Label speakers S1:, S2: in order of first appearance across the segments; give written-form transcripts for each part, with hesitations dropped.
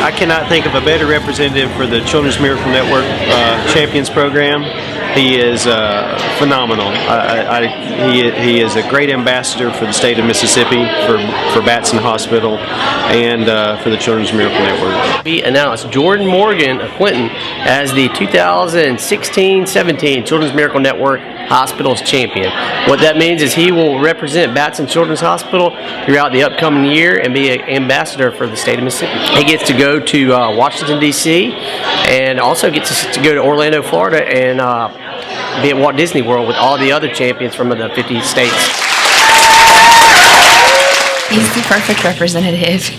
S1: I cannot think of a better representative for the Children's Miracle Network Champions Program. He is phenomenal. He is a great ambassador for the state of Mississippi, for Batson Hospital, and for the Children's Miracle Network.
S2: We announced Jordan Morgan of Clinton as the 2016-17 Children's Miracle Network Hospitals Champion. What that means is he will represent Batson Children's Hospital throughout the upcoming year and be an ambassador for the state of Mississippi. He gets to go to Washington, D.C., and also gets to go to Orlando, Florida, and be at Walt Disney World with all the other champions from the 50 states.
S3: He's the perfect representative.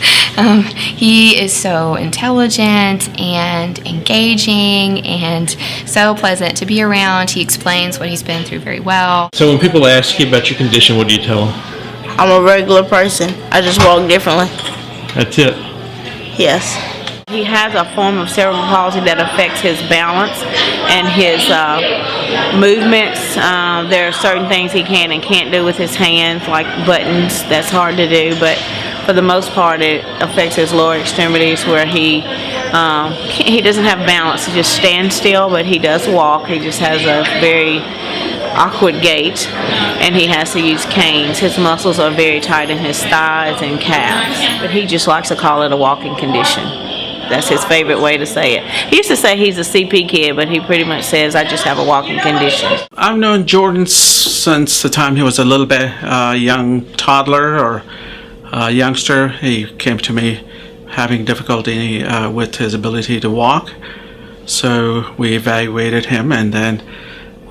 S3: He is so intelligent and engaging and so pleasant to be around. He explains what he's been through very well.
S4: So when people ask you about your condition, what do you tell them?
S5: I'm a regular person. I just walk differently.
S4: That's it?
S5: Yes. He has a form of cerebral palsy that affects his balance and his movements. There are certain things he can and can't do with his hands, like buttons. That's hard to do, but for the most part it affects his lower extremities, where he doesn't have balance. He just stands still, but he does walk. He just has a very awkward gait, and he has to use canes. His muscles are very tight in his thighs and calves, but he just likes to call it a walking condition. That's his favorite way to say it. He used to say he's a CP kid, but he pretty much says, I just have a walking condition.
S6: I've known Jordan since the time he was a little bit young toddler or youngster. He came to me having difficulty with his ability to walk. So we evaluated him, and then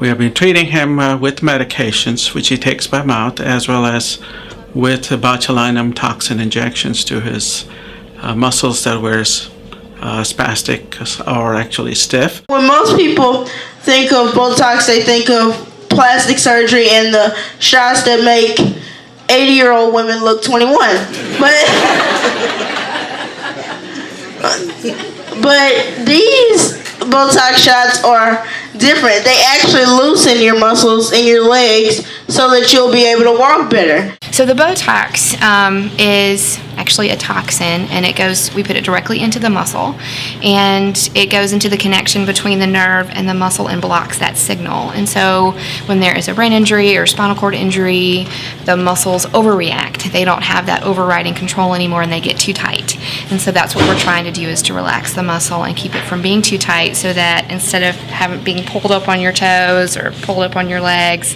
S6: we have been treating him with medications, which he takes by mouth, as well as with botulinum toxin injections to his muscles that were spastic or actually stiff.
S7: When most people think of Botox, they think of plastic surgery and the shots that make 80-year-old women look 21. But these Botox shots are different. They actually loosen your muscles in your legs so that you'll be able to walk better.
S3: So the Botox is actually a toxin, and we put it directly into the muscle, and it goes into the connection between the nerve and the muscle and blocks that signal. And so when there is a brain injury or spinal cord injury, the muscles overreact. They don't have that overriding control anymore, and they get too tight. And so that's what we're trying to do, is to relax the muscle and keep it from being too tight, so that instead of being pulled up on your toes or pulled up on your legs,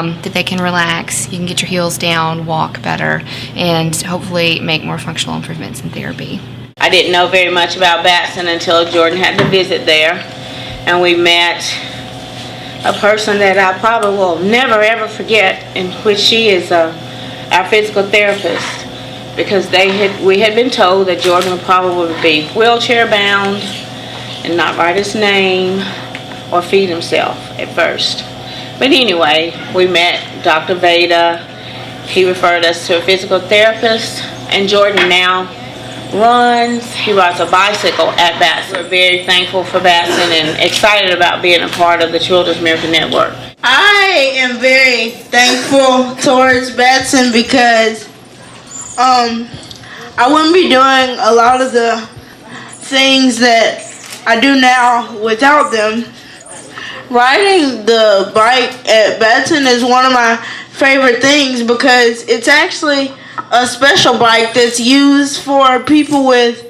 S3: that they can relax. You can get your heels down, walk better, and hopefully make more functional improvements in therapy.
S5: I didn't know very much about Batson until Jordan had to visit there, and we met a person that I probably will never ever forget, in which she is our physical therapist, because we had been told that Jordan would probably be wheelchair bound and not write his name or feed himself at first. But anyway, we met Dr. Veda. He referred us to a physical therapist, and Jordan now he rides a bicycle at Batson. We're very thankful for Batson and excited about being a part of the Children's Miracle Network.
S7: I am very thankful towards Batson because I wouldn't be doing a lot of the things that I do now without them. Riding the bike at Batson is one of my favorite things because it's actually a special bike that's used for people with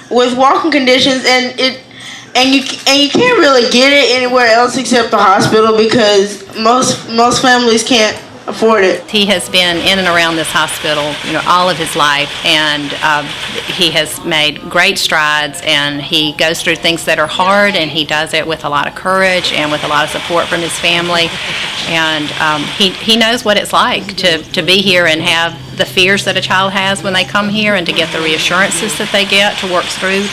S7: walking conditions, and you can't really get it anywhere else except the hospital because most families can't afford it.
S8: He has been in and around this hospital, all of his life, and he has made great strides, and he goes through things that are hard, and he does it with a lot of courage and with a lot of support from his family, and he knows what it's like to be here and have the fears that a child has when they come here, and to get the reassurances that they get to work through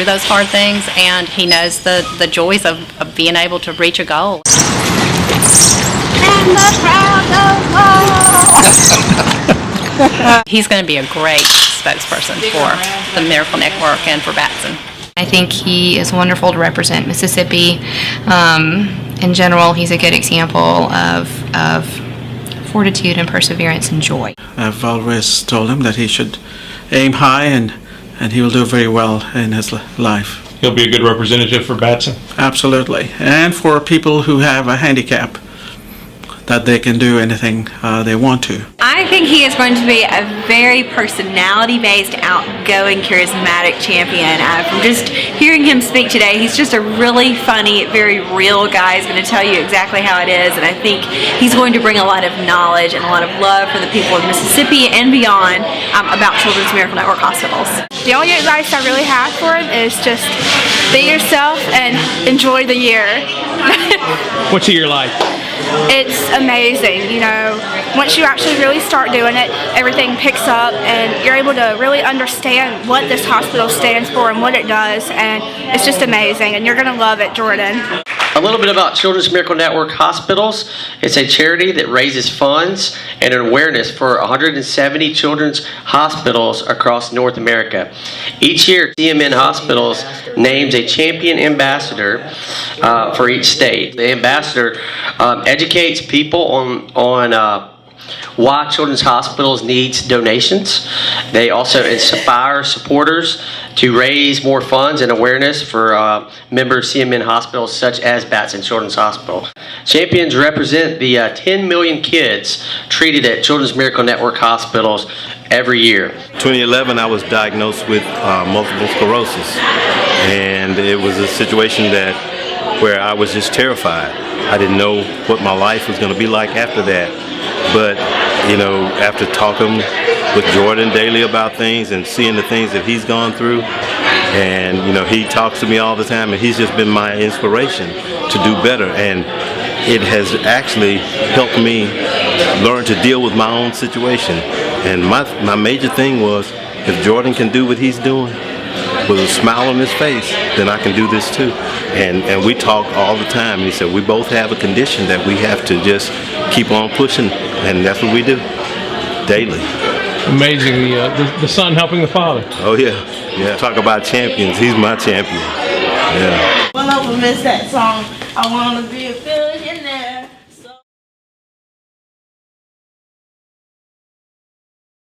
S8: those hard things, and he knows the joys of being able to reach a goal. He's going to be a great spokesperson for the Miracle Network and for Batson.
S3: I think he is wonderful to represent Mississippi. In general, he's a good example of fortitude and perseverance and joy.
S6: I've always told him that he should aim high, and he will do very well in his life.
S4: He'll be a good representative for Batson.
S6: Absolutely. And for people who have a handicap, that they can do anything they want to.
S9: I think he is going to be a very personality-based, outgoing, charismatic champion. From just hearing him speak today, he's just a really funny, very real guy. He's going to tell you exactly how it is, and I think he's going to bring a lot of knowledge and a lot of love for the people of Mississippi and beyond about Children's Miracle Network hospitals.
S10: The only advice I really have for him is just be yourself and enjoy the year.
S4: What's a year like?
S10: It's amazing, you know, once you actually really start doing it, everything picks up and you're able to really understand what this hospital stands for and what it does, and it's just amazing, and you're going to love it, Jordan.
S2: A little bit about Children's Miracle Network Hospitals. It's a charity that raises funds and an awareness for 170 children's hospitals across North America. Each year, CMN Hospitals names a champion ambassador for each state. The ambassador educates people on why children's hospitals needs donations. They also inspire supporters to raise more funds and awareness for member CMN hospitals such as Batson Children's Hospital. Champions represent the 10 million kids treated at Children's Miracle Network hospitals every year.
S11: 2011, I was diagnosed with multiple sclerosis, and it was a situation where I was just terrified. I didn't know what my life was going to be like after that. But, you know, after talking with Jordan daily about things and seeing the things that he's gone through, and, you know, he talks to me all the time, and he's just been my inspiration to do better. And it has actually helped me learn to deal with my own situation. And my major thing was, if Jordan can do what he's doing with a smile on his face, then I can do this too. And we talk all the time. He said we both have a condition that we have to just keep on pushing, and that's what we do daily.
S4: Amazing, the son helping the father.
S11: Oh yeah. Talk about champions. He's my champion. Yeah.
S7: One of them is that song, I Want to Be a Billionaire.